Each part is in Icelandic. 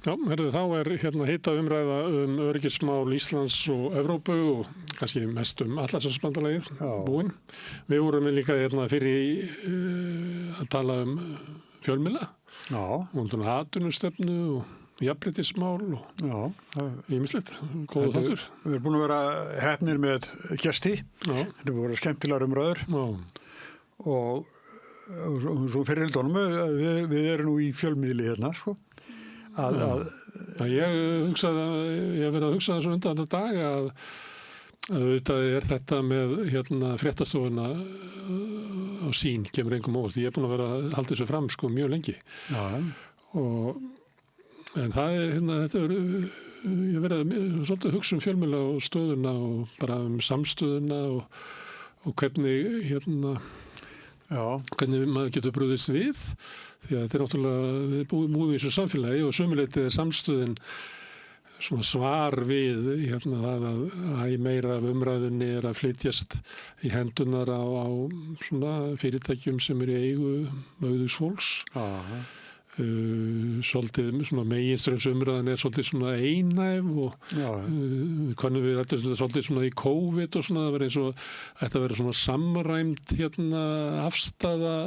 Já, þá hita umræða öryggismál Íslands og Evrópu og kannski mest Atlantshafsbandalagið búin. Við vorum líka fyrir að tala fjölmiðla og atvinnustefnu og jafnréttismál og ýmislegt, góður þáttur. Við erum búin að vera heppnir með gesti. Þetta voru skemmtilegar umræður. Og svo fyrir hildunum, við erum nú í fjölmiðli hérna, sko. Ég hef verið að hugsa þessu undan þetta dag að auðvitað þetta með fréttastofuna á Sýn kemur engum óvart. Ég er búin að vera að halda þessu fram sko mjög lengi. En það þetta ég hef verið svolítið að hugsa fjölmiðla og stöðuna og bara samstöðuna og hvernig hvernig maður getur brugðist við. Því að þetta er náttúrulega, við búum í þessu samfélagi og sömuleyti samstöðin svona svar við það að meira af umræðunni er að flytjast í hendunar á svona fyrirtækjum sem eru í eigu auðugs fólks. Svolítið svona meginstraumsumræðan er svolítið svona einhæf og hvernig við rættum þetta svolítið svona í COVID og svona, það var eins og þetta verið svona samræmt afstaða.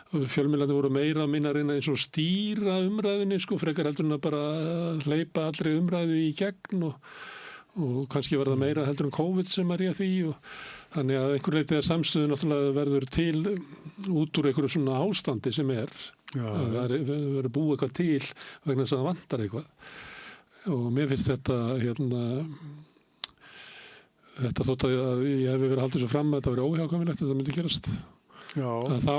Fjölmiðlarnir voru meira að minna að reyna eins og stýra umræðinni sko, frekar heldur en að bara hleypa allri umræðu í gegn og kannski var það meira heldur en COVID sem að réð því og þannig að einhver leyti að samstöðu náttúrulega verður til út úr einhverju svona ástandi sem er. Það verður búið eitthvað til vegna þess að það vantar eitthvað og mér finnst þetta þótt að ég hef verið haldið svo fram að þetta verið óhjákvæmilegt að þetta myndi gerast að þá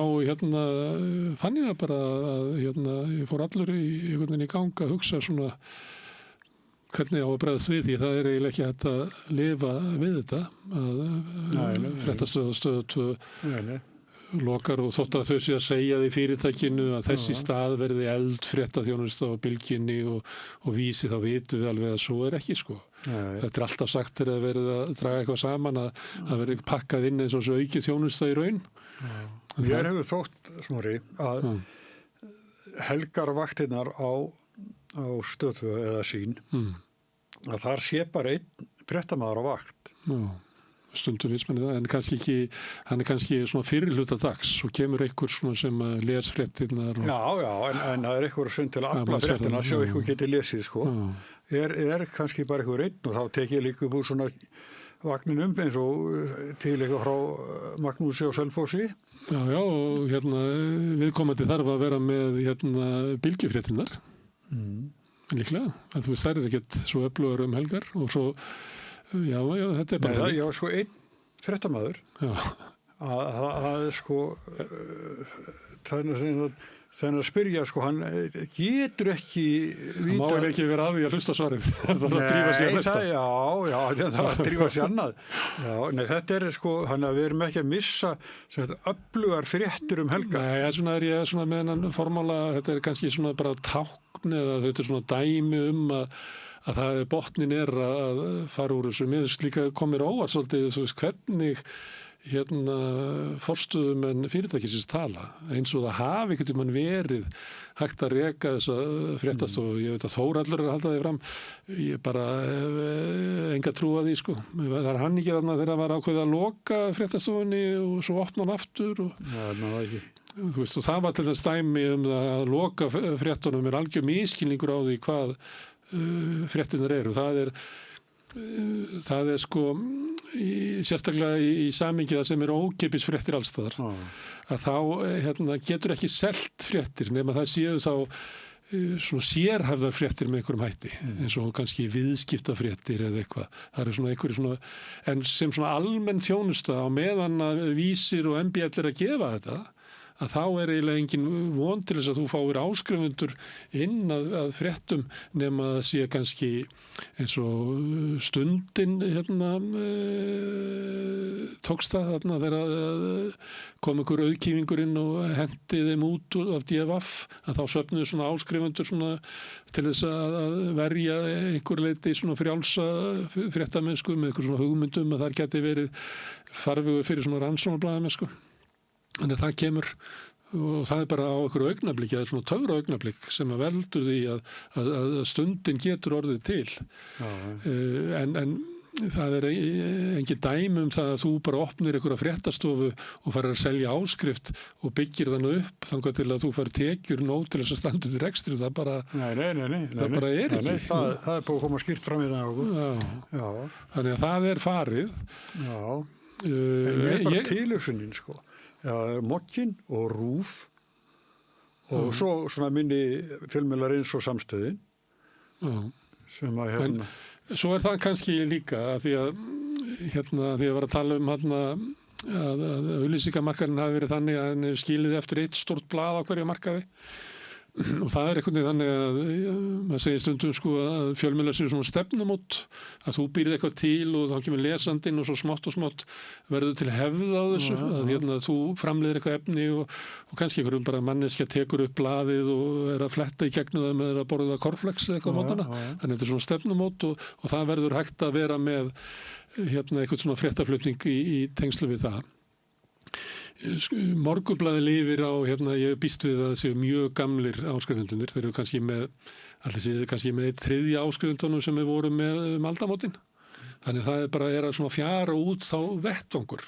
fann ég það bara að ég fór allur einhvern veginn í gang að hugsa svona hvernig á að bregðast við því það er eiginlega ekki hægt að lifa við þetta að fréttastöð og stöð 2 lokar og þótt að þau sé að segja því fyrirtækinu að þessi stað verði eldfréttaþjónusta á bylgjunni og vísi þá vitum við alveg að svo er ekki sko. Þetta er alltaf sagt þegar það verið að draga eitthvað saman að það verið pakkað inn eins og svo aukið þjónusta í raun. Ég hefur þótt, Smári, að helgarvaktirnar á stöð 2 eða Sýn að þar sé bara einn fréttamaður á vakt. Stundum finnst manni það, en hann er kannski svona fyrir hluta dags og kemur einhver svona sem les fréttirnar en það er einhver sem til að afla fréttina svo einhver geti lesið sko. Er kannski bara einhver einn og þá tek ég líka upp úr svona vagninum eins og til eitthvað frá Magnúsi og Selfossi. Og viðkomandi þarf að vera með bylgjufréttirnar. Líklega, en þú veist þær er ekkert svo öflugar helgar og svo þetta er bara já, sko einn fréttamaður að sko þannig að spyrja sko hann getur ekki vita má ekki vera að því að hlusta svarið það að drífa sér næsta það að drífa sér annað þetta er sko, hann að við erum ekki að missa öflugar fréttir helga svona er ég svona með hennan formála þetta er kannski svona bara tákn eða þetta er svona dæmi að það botnin er að fara úr þessu mér líka komir óvart svolítið þú veist hvernig forstöðumenn fyrirtækisins tala eins og það hafi ekkert verið hægt að reka þessa fréttastofu ég veit að Þórhallur er að halda því fram ég bara enga trú að því sko það er hann ekki þarna þegar það var ákveðið að loka fréttastofunni og svo opna hann aftur þú veist og það var til þess dæmi að loka fréttunum er algjör misskilningur á því hvað fréttirnar eru það er sko sérstaklega í samhengi það sem er ókeypis fréttir allstaðar að þá getur ekki selt fréttir nema það séu þá svona sérhæfðar fréttir með einhverjum hætti eins og kannski viðskiptafréttir eða eitthvað það eru svona einhverju svona en sem svona almenn þjónusta á meðan að Vísir og MBL er að gefa þetta að þá er eiginlega engin von til þess að þú fáir áskrifundur inn að fréttum nema að sé kannski eins og Stundin tókst það þarna þegar kom einhver auðkýfingur inn og hendi þeim út af DFF að þá söfnuðu svona áskrifundur svona til þess að verja einhver leiti svona frjálsa fréttamennsku með einhver svona hugmyndum að þar geti verið farvegur fyrir svona rannsóknarblaðamennsku. Þannig að það kemur og það bara á einhverju augnablik, það svona töfra augnablik sem að veldur því að stundin getur orðið til. En það engin dæmi það að þú bara opnir einhverja fréttastofu og farir að selja áskrift og byggir þannig upp þangað til að þú farir tekjur nóg til þess að standa til rekstri, það bara það bara ekki. Það búið að koma skýrt fram í það. Já. Þannig að það farið. Já. En bara tilhugsunin, sko. Já, Mokkinn og RÚV og svo svona minni fjölmiðlar eins og Samstöðin sem að Svo það kannski líka að því að því að var að tala að auglýsingamarkaðurinn hafi verið þannig að hann hefur skilið eftir eitt stórt blað á hverju markaði og það einhvern veginn þannig að maður segir stundum sko að fjölmiðlar séu svona stefnumót, að þú býrð eitthvað til og þá kemur lesandinn og svo smátt verður til hefð á þessu að þú framleiðir eitthvað efni og kannski einhverjum bara manneskja tekur upp blaðið og að fletta í gegnum það með að borða korflex eða eitthvað á mótana. Þannig þetta svona stefnumót og það verður hægt að vera með eitthvað svona fréttaflutning í tengslu við það. Morgunblaðið lifir á, ég býst við að það séu mjög gamlir áskrifendunir, þeir eru kannski með 1/3 áskrifendunum sem við vorum með aldamótin. Þannig það bara að svona fjara út þá vettvangur.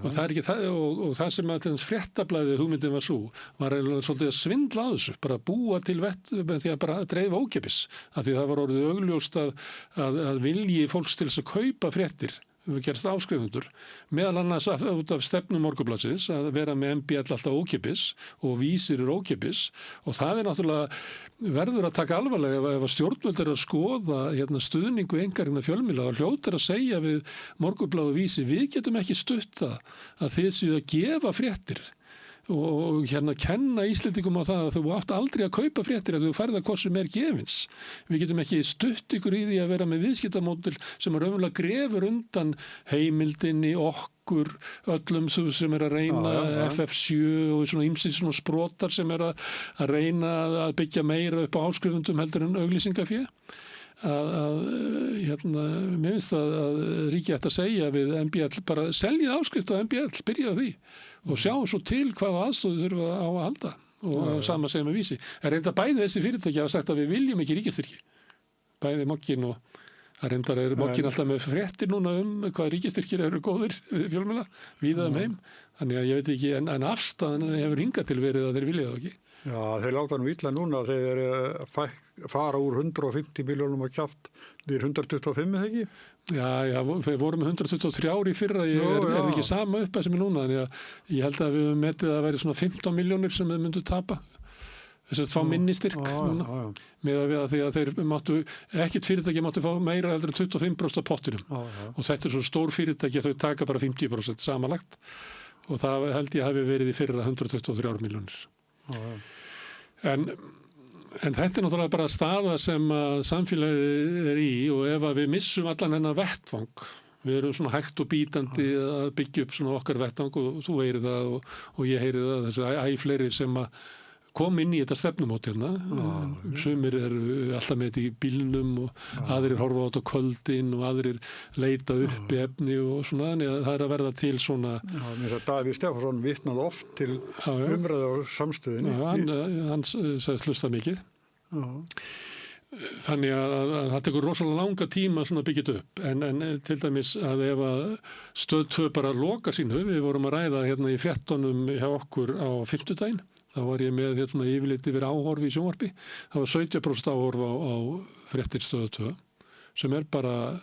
Og það ekki það, og það sem að þess fréttablaðið hugmyndin var svo, var svolítið að svindla á þessu, bara búa til vett með því að bara dreifa ókeypis, af því það var orðið augljóst að vilji fólks til þess að kaupa fréttir við gerast áskrifendur, meðal annars út af stefnum Morgunblaðsins að vera með MBL alltaf ókeypis og Vísir ókeypis og það náttúrulega verður að taka alvarlega ef að stjórnvöld að skoða stuðningu einkarekna fjölmiðla og hljótar að segja við Morgunblað og Vísi, við getum ekki stutt það að þið séu að gefa fréttir og kenna Íslendingum á það að þú átt aldrei að kaupa fréttir að þú færð að hvort sem gefins. Við getum ekki stutt ykkur í því að vera með viðskiptamódel sem raunverulega grefur undan heimildinni, okkur, öllum sem að reyna FF7 og svona ýmsir svona sprotar sem að reyna að byggja meira upp á áskrifendum heldur en auglýsingafé. Mér finnst að ríki ætti að segja við MBL bara seljið áskrift á MBL, byrja á því og sjá svo til hvaða aðstöðu þurfa á að halda og sama segja með Vísi. Reynda bæði þessi fyrirtæki hafa sagt að við viljum ekki ríkisstyrki. Bæði Mokkinn og reyndar Mokkinn alltaf með fréttir núna hvað ríkisstyrkir eru góðir við fjölmiðla, víða heim. Þannig að ég veit ekki, en afstæðan hefur hingað til verið að þeir vilja það ekki. Já, þeir láta nú illa núna þeir fara úr 150 milljónum á kjaft niður 125, eða ekki? Já, við vorum með 123 í fyrra, er ekki sama upp sem er núna, þannig að ég held að við metið að veri svona 15 milljónir sem við myndum tapa. Þess að fá minni styrk núna, með að við að því að þeir máttu, ekkert fyrirtæki máttu fá meira heldur en 25% af pottinum og þetta svo stór fyrirtæki að þau taka bara 50% samanlagt og það held ég hafi verið í fyrra 123 milljónir. En þetta náttúrulega bara staða sem að samfélagið í og ef að við missum allan hennar vettvang, við erum svona hægt og bítandi að byggja upp svona okkar vettvang og þú heyrir það og ég heyri það, þessi fleiri sem að kom inn í þetta stefnumót sumir eru alltaf með þetta í bílnum og aðrir horfa á þetta á kvöldin og aðrir leita upp í efni og svona, þannig að það að verða til svona. Mér að Davíð Stefánsson vitnaði oft til umræðu á Samstöðinni. Hann sagðist hlusta mikið. Þannig að það tekur rosalega langa tíma svona að byggja þetta upp, en til dæmis að ef að Stöð 2 bara loka sínu, við vorum að ræða í fréttunum hjá okkur á fimmtudaginn, þá var ég með yfirlit yfir áhorfi í sjónvarpi. Það var 70% áhorf á fréttir Stöð 2 sem bara,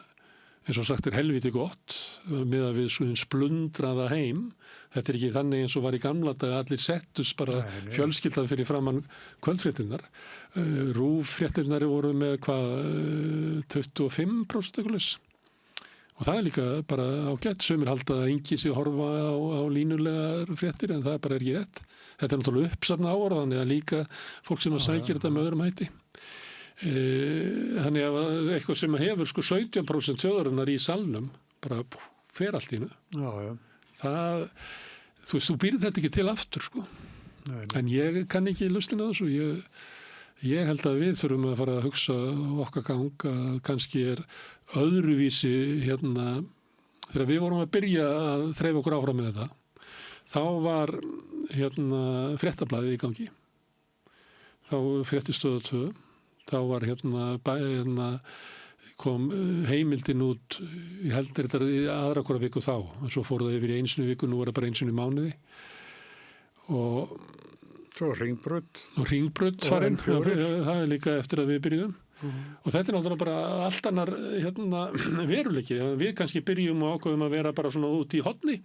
eins og sagt helviti gott með að við splundraða heim. Þetta ekki þannig eins og var í gamla dag allir settust bara fjölskyldan fyrir framann kvöldfréttinnar. RÚV fréttinnar voru með 25% eitthvað. Og það líka bara ágætt, sumir halda að engi sig horfa á línulegar fréttir en það bara ekki rétt. Þetta náttúrulega uppsafna áhorf, þannig að líka fólk sem að sækir þetta með öðrum hætti. Þannig að eitthvað sem hefur 17% þjóðarinnar í salnum bara fer allt í hennu. Það, þú býrð þetta ekki til aftur en ég kann ekki lustina þessu. Ég held að við þurfum að fara að hugsa okkar gang að kannski öðruvísi þegar við vorum að byrja að þreifa okkur áfram með þetta, þá var fréttablaðið í gangi. Þá Fréttastöð 2. Þá var kom heimildin út, ég heldur þetta í aðra hvora viku þá, og svo fór það yfir í einu sinni viku, nú var það bara einu sinni mánuði. Og svo Hringbraut farin, það líka eftir að við byrjuðum. Og þetta náttúrulega bara allt annar veruleiki. Við kannski byrjum og ákveðum að vera bara svona út í horni.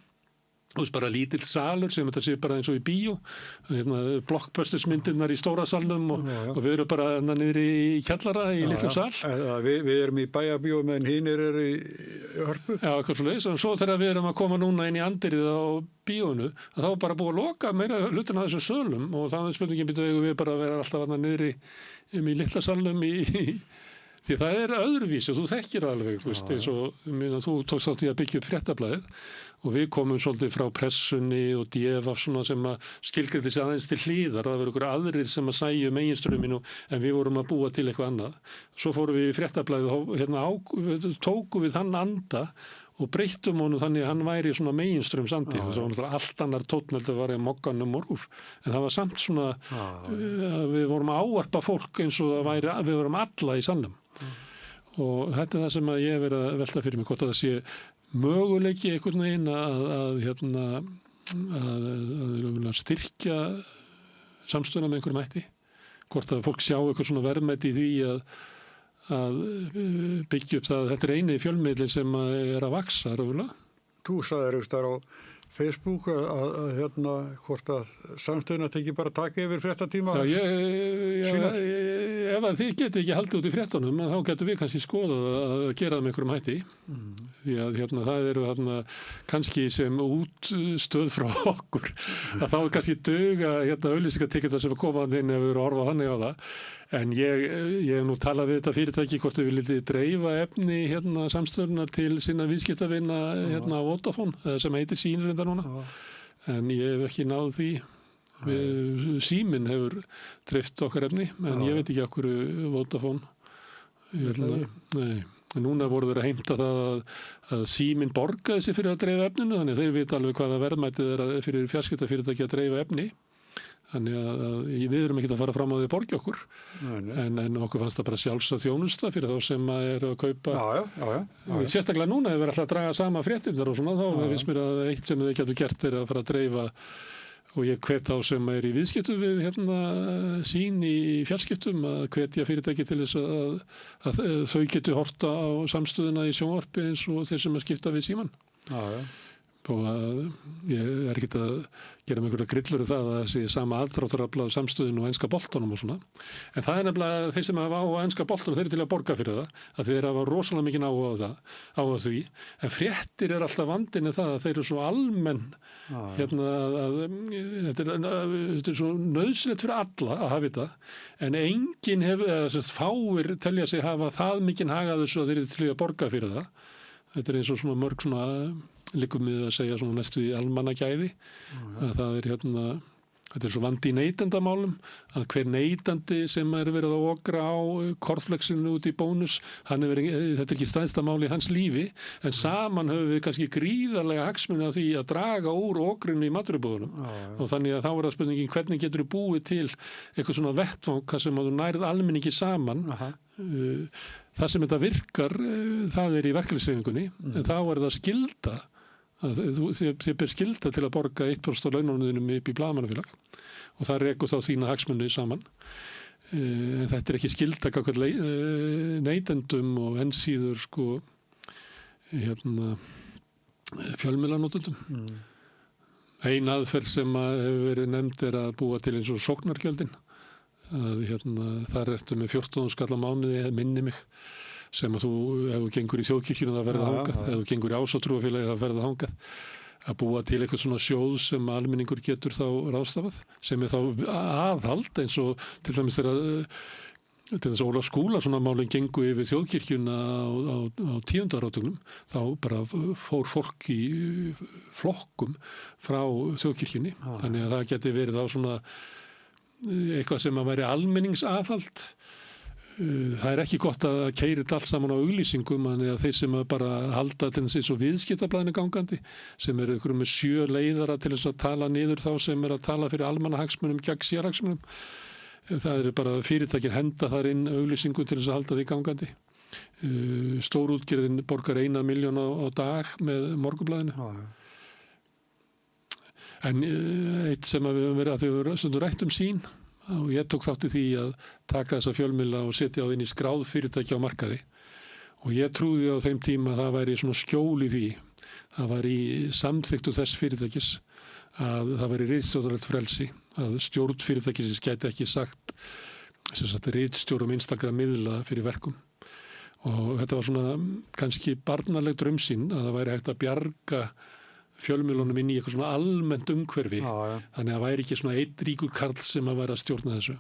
Og bara lítill salur sem þetta sé bara eins og í bíó, blockbustersmyndirnar í stóra salnum og við erum bara niðri í kjallara í litlum sal. Við erum í bæjarbíó meðan hinir eru í Hörpu. Já, eitthvað svoleiðis. Og svo þegar við erum að koma núna inn í andirið á bíónu, þá er bara búið að loka meira hlutina af þessu sölum og þannig spurningin býtu við bara að vera alltaf niðri í litla salnum því það er öðruvísi, þú þekkir alveg, þú veist, eins og þú tókst þátt í að byggja upp Fréttablaðið og við komum svolítið frá pressunni og DFF svona sem að skilgreindi sig aðeins til hlíðar, það verður ykkur aðrir sem að sæju meginströmminu en við vorum að búa til eitthvað annað. Svo fórum við í Fréttablaðið, tókum við þann anda og breyttum honum þannig að hann væri svona meginströms andi. Það var náttúrulega allt annar tónn var í Mogganum og RÚV, en það var samt svona, við vorum að ávarpa fólk eins og við vorum alla í sannum. Og þetta er það sem að ég hef verið að velta fyrir mig, hvort að það sé möguleiki einhvern veginn að styrkja samstöðuna með einhverjum hætti, hvort að fólk sjá eitthvað svona verðmæti í því að byggja upp það. Þetta er eini fjölmiðli sem er að vaxa raunverulega. Þú sagðir þar á Facebook að hvort að samstöðuna tekið bara taka yfir fréttatíma. Já, ef að þið geti ekki haldið út í fréttunum, þá getum við kannski skoðað að gera það með einhverjum hætti. Því að það eru kannski sem útstöð frá okkur, að þá er kannski duga auglýsingatekjurnar sem koma inn ef við erum að horfa þannig á það. En ég hef nú talað við þetta fyrirtæki hvort við viljum dreifa efni samstöðuna til sinna viðskiptavina á Vodafone, sem heitir Sýnir enda núna. En ég hef ekki náð því. Síminn hefur dreift okkar efni, en ég veit ekki af hverju Vodafone. Nei. En núna voru þeir að heimta það að Síminn borgaði sig fyrir að dreifa efninu, þannig þeir vita alveg hvaða verðmætið er fyrir fjarskiptafyrirtæki að dreifa efni. Þannig að við erum ekki að fara fram á því að borgja okkur. En okkur fannst það bara sjálfsagt þjónusta fyrir þá sem eru að kaupa. Já. Sérstaklega núna hefur alltaf að draga sama fréttirnar og svona, þá finnst mér að eitt sem þið getur gert er að fara að dreifa, og ég hvet þá sem er í viðskiptum við Sín í fjarskiptum að hvetja fyrirtæki til þess að þau getur horta á samstöðuna í sjónvarpi eins og þeir sem að skipta við Símann. Já. Og ég er ekki að gera með einhverja grillur það að það sé sama aðdráttarafl af samstöðinu og enska boltanum og svona. En það er nefnilega þeir sem hafa á enska boltanum, þeir eru til að borga fyrir það, að þeir hafa rosalega mikið á því. En fréttir er alltaf vandinn það að þeir eru svo almenn, þetta er svo nauðsynlegt fyrir alla að hafa þetta, en enginn fáir telja sig hafa það mikinn hag af þessu að þeir eru til að borga fyrir það. Þetta er eins og svona mörg svona liggur við að segja svona næstu í almannagæði, að það er þetta er svo vandi í neytendamálum, að hver neytandi sem er verið að okra á kornflexinu út í Bónus, þetta er ekki stærsta mál í hans lífi, en saman höfum við kannski gríðarlega hagsmuni af því að draga úr okrinu í matvörubúðunum. Og þannig að þá er það spurningin, hvernig getur þú búið til eitthvað svona vettvang sem að þú nærð almenningi saman. Það sem þetta virkar, það er í verkalýðshreyfingunni, en þá er það skylda, þið ber skylda til að borga 1% á laununum upp í blaðamannafélag og það rekur þá þína hagsmuni saman. Þetta er ekki skylda gagnvart neytendum og enn síður fjölmiðlanotendum. Ein aðferð sem hefur verið nefnd er að búa til eins og sóknargjöldin. Þar ertu með 14 skall á mánuði, minni mig, sem að þú, ef þú gengur í þjóðkirkjuna það verða þangað, ef þú gengur í ásatrúarfélagi það verða þangað, að búa til eitthvað svona sjóð sem almenningur getur þá ráðstafað, sem er þá aðhald eins og til dæmis til þess að Ólafs Skúlason málin gengu yfir þjóðkirkjuna á 10. áratugnum, þá bara fór fólk í flokkum frá þjóðkirkjunni, þannig að það geti verið þá svona eitthvað sem að væri almenningsaðhald. það ekki gott að keyra þetta allt saman á auglýsingum, þannig að þeir sem bara halda til þess eins og viðskiptablaðinu gangandi, sem eru með 7 leiðara til þess að tala niður þá sem að tala fyrir almannahagsmunum gegn sérhagsmunum. Það eru bara fyrirtækin henda þar inn auglýsingum til þess að halda því gangandi. Stórútgerðin borgar 1 milljón á dag með Morgunblaðinu. En eitt sem við höfum verið að þau eru svona rætt sín, og ég tók þátt í því að taka þessa fjölmiðla og setja á inn í skráð fyrirtæki á markaði, og ég trúði á þeim tíma að það væri svona skjól í því, það var í samþyktu þess fyrirtækis að það væri ritstjórnarlegt frelsi, að stjórn fyrirtækisins gæti ekki sagt ritstjórum einstakra miðla fyrir verkum, og þetta var svona kannski barnaleg draumsýn að það væri hægt að bjarga fjölmiðlunum inn í eitthvað svona almennt umhverfi, þannig að það væri ekki svona einn ríkur karl sem að væri að stjórna þessu.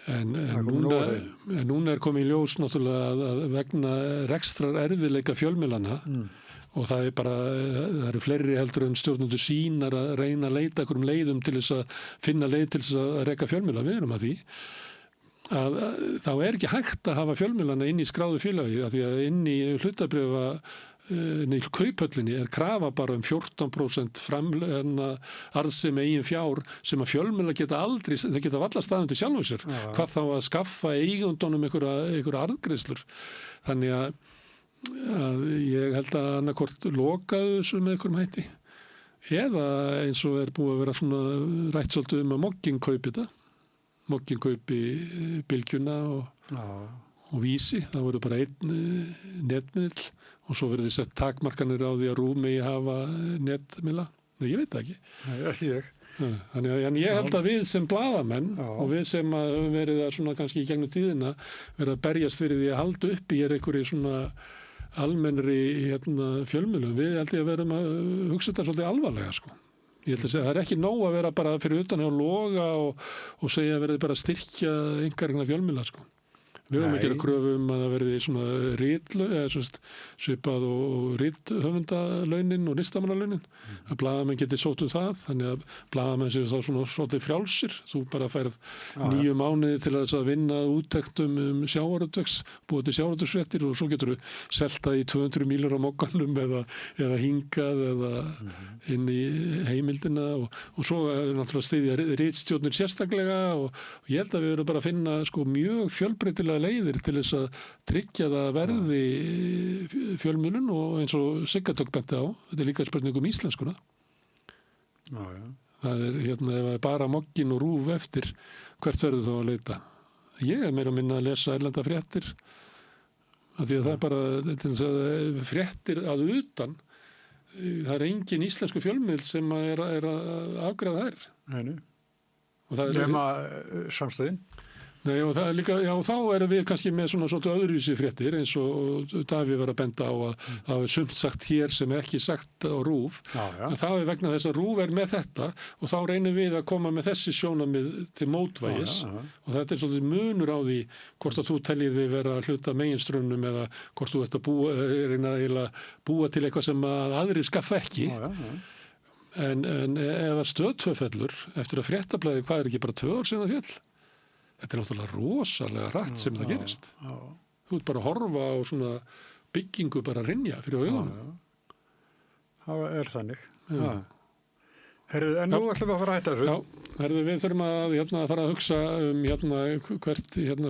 En núna komið í ljós náttúrulega að vegna rekstrar erfiðleika fjölmiðlana, og það eru fleiri heldur en stjórnendur sínar að reyna að leita einhverjum leiðum til þess að finna leið til þess að reka fjölmiðla, við erum að því, að þá ekki hægt að hafa fjölmiðlana inn í skráðu félagi, af því að inn í hlutabréfa Kauphöllinni krafa bara 14% arðsemi eigin fjár sem að fjölmiðla geta aldrei, það geta varla staðum til sjálfum sér, hvað þá að skaffa eigendunum einhverja arðgreiðslur. Þannig að ég held að annarkvort lokaðu þessu með einhverjum hætti, eða eins og búið að vera svona rætt svolítið að Moggin kaupi þetta, Moggin kaupi Bylgjuna og Vísi, það voru bara einn netmiðl, og svo verður þið sett takmarkanir á því að RÚV megi hafa netmiðla. Nei, ég veit það ekki. Nei, ekki ég. Þannig að ég held að við sem blaðamenn og við sem höfum verið að svona kannski í gegnum tíðina verið að berjast fyrir því að halda upp í einhverju svona almennri fjölmiðlum. Við held ég að verum að hugsa þetta svolítið alvarlega, sko. Ég held að segja, það ekki nóg að vera bara fyrir utan hjá loga og segja að verði bara að styrkja einhverjum fjölmiðla, sko. Við höfum að gera kröfu að það verði svona svipað og rithöfundalaunin og listamannalaunin, að blaðamenn geti sótt það, þannig að blaðamenn séu þá svona svolítið frjálsir, þú bara færð 9 mánuði til þess að vinna úttektum sjávarútvegs, búið til sjávarútvegsfréttir, og svo getur þú seltað í 200 mílur á Mogganum eða hingað eða inn í heimildina, og svo náttúrulega styðja ritstjórnir sérstaklega, og ég held að við verðum bara að finna mjög fjölbreytilega leiðir til þess að tryggja það verði fjölmiðlun, og eins og Sigga tók benti á, þetta líka spurning íslenskuna. Það ef það bara Moggin og RÚV eftir, hvert verður þá að leita? Ég meira að minna að lesa erlenda fréttir, af því að það bara til þess að fréttir að utan, það engin íslensku fjölmiðl sem að afgreiða þær. Nei. Nema samstöðin? Nei, og það líka, þá erum við kannski með svona öðruvísi fréttir, eins og Davíð var að benda á að það sumt sagt hér sem ekki sagt á RÚV, en það vegna þess að RÚV með þetta, og þá reynum við að koma með þessi sjónarmið til mótvægis, og þetta svolítið munur á því hvort að þú teljið þig vera að hluta meginströmmnum, eða hvort þú ert að reyna að búa til eitthvað sem að aðrir skaffa ekki. En ef að Stöð 2 fellur eftir að Fréttablaðið, hvað ekki bara 2 ár síðan það féll? Þetta náttúrulega rosalega rætt sem það gerist. Þú ert bara að horfa á svona byggingu bara að rinja fyrir augunum. Það þannig. Herðu, en nú ætlum við að fara að hætta þessu. Já, herðu, við þurfum að fara að hugsa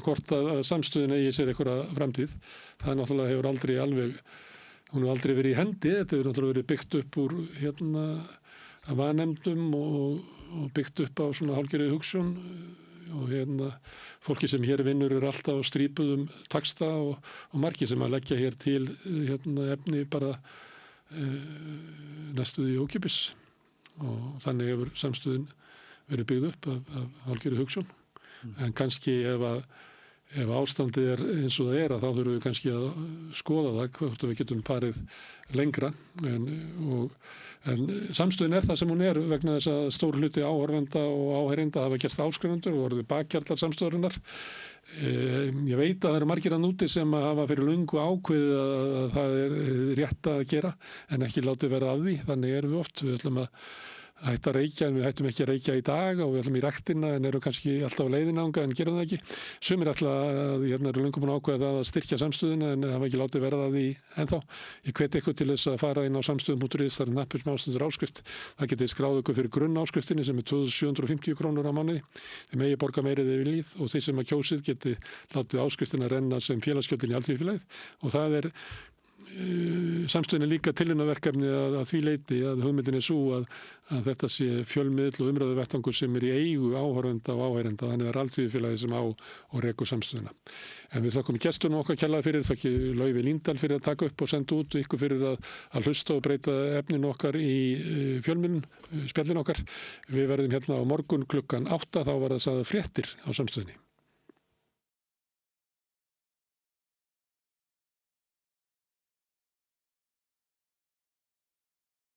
hvort að samstöðin eigi sér einhverja framtíð. Það náttúrulega hefur aldrei hún hefur aldrei verið í hendi. Þetta hefur náttúrulega verið byggt upp úr af vanefndum og byggt upp á svona hálfgerði hugsjón, og fólki sem hér vinnur alltaf á strípuðum texta, og margir sem að leggja hér til efni bara næstuði ókipis, og þannig hefur samstöðin verið byggð upp af hálfgerði hugsjón. En kannski ef ástandið eins og það þá þurfum við kannski að skoða það hvort við getum farið lengra, en samstöðin það sem hún vegna þess að stór hluti áhorfenda og áheyrenda hafa gerst áskrifundur og orðið bakhjarlar samstöðurinnar. Ég veit að það eru margir að núti sem hafa fyrir löngu ákveðið að það rétt að gera, en ekki látið vera af því. Þannig erum við oft. Við ætlum að hætta að reykja en við hættum ekki að reykja í dag og við ætlum í ræktina en erum kannski alltaf á leiðina ánga en gerum það ekki. Sumir alltaf eru löngum búin að ákveða það að styrkja samstöðuna en hafa ekki látið verða því ennþá. Ég hvet ykkur til þess að fara inn á samstöðum.is, það nappur með áskriftar áskrift. Það getið skráð ykkur fyrir grunnáskriftinni sem 2.750 krónur á mánuði. Þið megi borga meira þið viljið og þeir sem að kjósið getið látið áskriftina renna sem félagsgjöldin í Alþýðufélagið og það samstöðin líka tilraunaverkefni að því leyti að hugmyndin svo að þetta sé fjölmiðl og umræðu vettvangur sem í eigu áhorfenda og áheyrenda, þannig að Alþýðufélagið sem á og rekur samstöðina. En við þakkum gestunum okkar kærlega fyrir, þakki Laufey Líndal fyrir að taka upp og senda út, ykkur fyrir að hlusta og breyta efninu okkar í fjölmiðlun, spjallin okkar. Við verðum hérna á morgun klukkan 8, þá var það sagði fréttir á samstöðinni.